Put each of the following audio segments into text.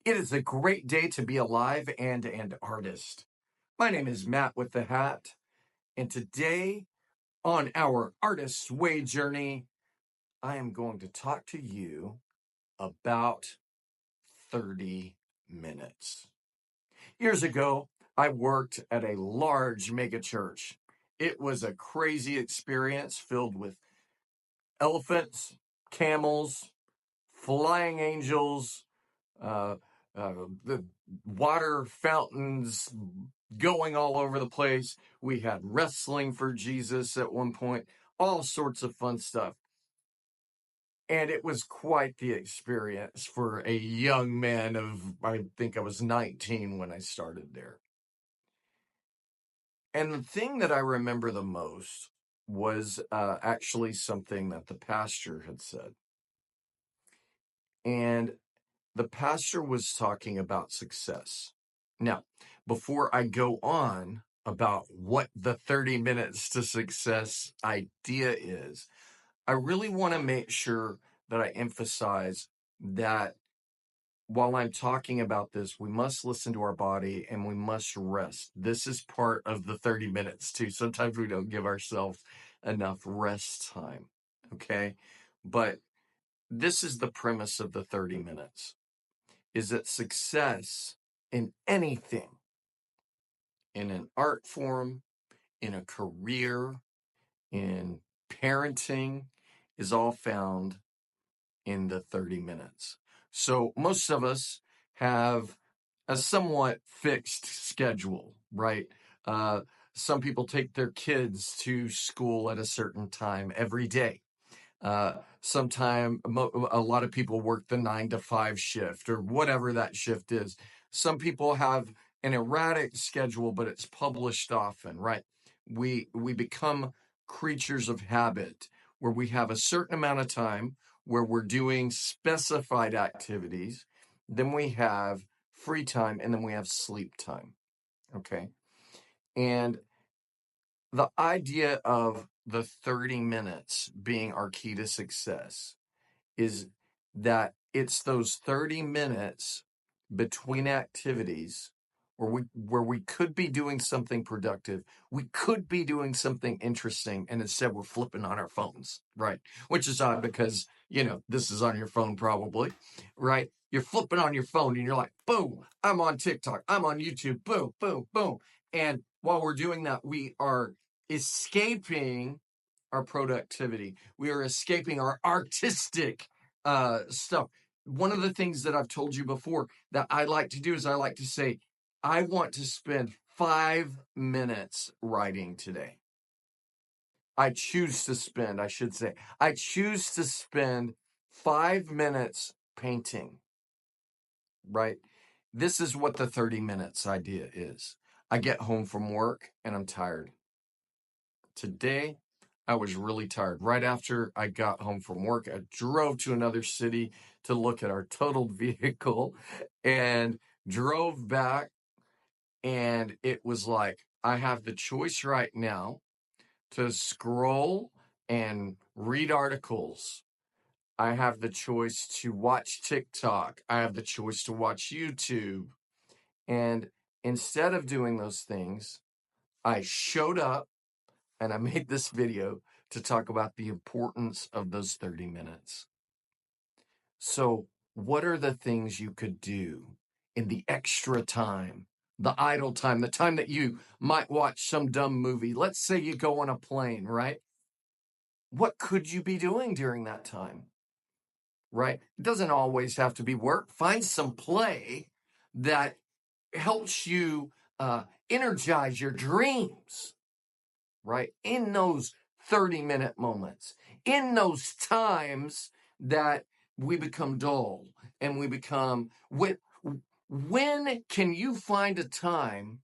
It is a great day to be alive and an artist. My name is Matt with the Hat, and today on our Artist's Way journey, I am going to talk to you about 30 minutes. Years ago, I worked at a large megachurch. It was a crazy experience filled with elephants, camels, flying angels, uh, the water fountains going all over the place. We had wrestling for Jesus at one point, all sorts of fun stuff. And it was quite the experience for a young man I think I was 19 when I started there. And the thing that I remember the most was actually something that the pastor had said. And the pastor was talking about success. Now, before I go on about what the 30 minutes to success idea is, I really want to make sure that I emphasize that while I'm talking about this, we must listen to our body and we must rest. This is part of the 30 minutes too. Sometimes we don't give ourselves enough rest time. Okay. But this is the premise of the 30 minutes. Is that success in anything, in an art form, in a career, in parenting, is all found in the 30 minutes. So most of us have a somewhat fixed schedule, right? Uh, some people take their kids to school at a certain time every day. A lot of people work the 9 to 5 shift or whatever that shift is. Some people have an erratic schedule, but it's published often, right? We become creatures of habit where we have a certain amount of time where we're doing specified activities. Then we have free time and then we have sleep time. Okay. And the idea of the 30 minutes being our key to success is that it's those 30 minutes between activities where we could be doing something productive, we could be doing something interesting, and instead we're flipping on our phones, right? Which is odd because, this is on your phone probably, right? You're flipping on your phone and you're like, boom, I'm on TikTok, I'm on YouTube, boom, boom, boom. And while we're doing that, we are escaping our productivity. We are escaping our artistic stuff. One of the things that I've told you before that I like to do is I like to say, I want to spend 5 minutes writing today. I choose to spend 5 minutes painting, right? This is what the 30 minutes idea is. I get home from work and I'm tired. Today, I was really tired. Right after I got home from work, I drove to another city to look at our totaled vehicle and drove back. And it was like, I have the choice right now to scroll and read articles. I have the choice to watch TikTok. I have the choice to watch YouTube. And instead of doing those things, I showed up and I made this video to talk about the importance of those 30 minutes. So, what are the things you could do in the extra time, the idle time, the time that you might watch some dumb movie? Let's say you go on a plane, right? What could you be doing during that time? Right? It doesn't always have to be work. Find some play that helps you energize your dreams, right? In those 30-minute moments, in those times that we become dull and we become, when can you find a time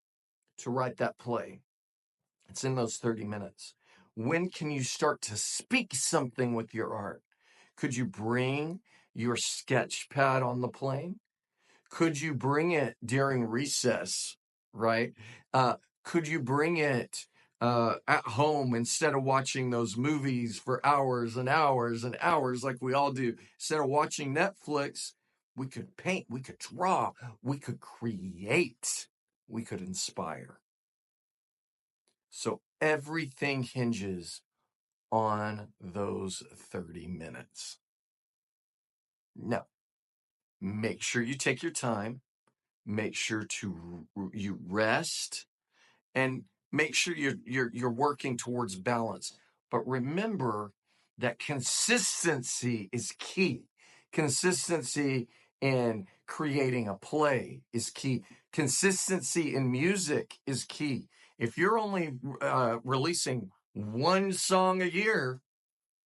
to write that play? It's in those 30 minutes. When can you start to speak something with your art? Could you bring your sketch pad on the plane? Could you bring it during recess, right? Could you bring it at home instead of watching those movies for hours and hours and hours like we all do? Instead of watching Netflix, We could paint, we could draw, we could create, we could inspire. So everything hinges on those 30 minutes. Now, make sure you take your time, make sure you rest, and make sure you're working towards balance. But remember that consistency is key. Consistency in creating a play is key. Consistency in music is key. If you're only releasing one song a year,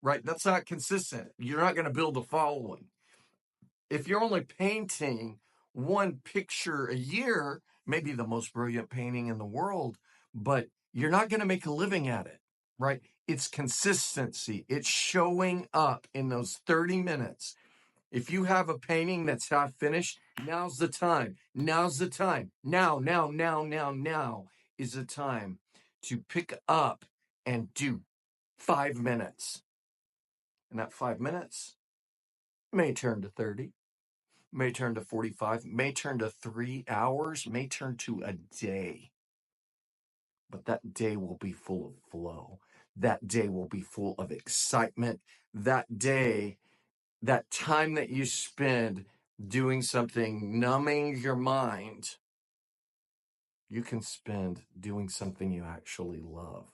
right, that's not consistent. You're not going to build a following. If you're only painting one picture a year, maybe the most brilliant painting in the world, but you're not going to make a living at it, right? It's consistency. It's showing up in those 30 minutes. If you have a painting that's half finished, now's the time. Now's the time. Now is the time to pick up and do 5 minutes. And that 5 minutes may turn to 30. May turn to 45, may turn to 3 hours, may turn to a day. But that day will be full of flow. That day will be full of excitement. That day, that time that you spend doing something, numbing your mind, you can spend doing something you actually love.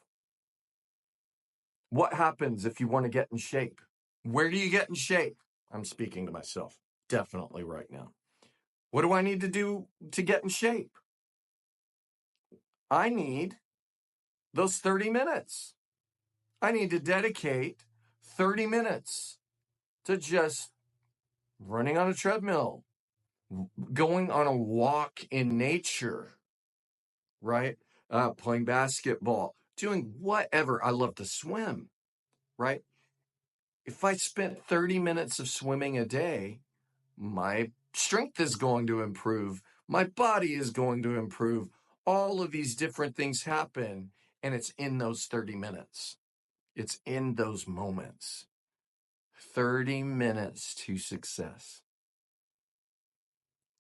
What happens if you want to get in shape? Where do you get in shape? I'm speaking to myself, definitely right now. What do I need to do to get in shape? I need those 30 minutes. I need to dedicate 30 minutes to just running on a treadmill, going on a walk in nature, right? Playing basketball, doing whatever. I love to swim, right? If I spent 30 minutes of swimming a day, my strength is going to improve. My body is going to improve. All of these different things happen, and it's in those 30 minutes. It's in those moments. 30 minutes to success.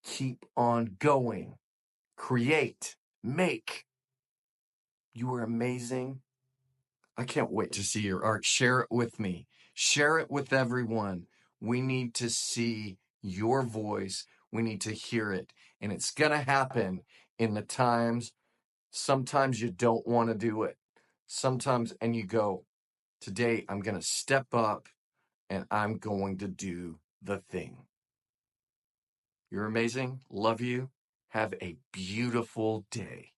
Keep on going. Create. Make. You are amazing. I can't wait to see your art. Share it with me. Share it with everyone. We need to see your voice. We need to hear it. And it's going to happen in the times. Sometimes you don't want to do it. Sometimes, and you go, today I'm going to step up and I'm going to do the thing. You're amazing. Love you. Have a beautiful day.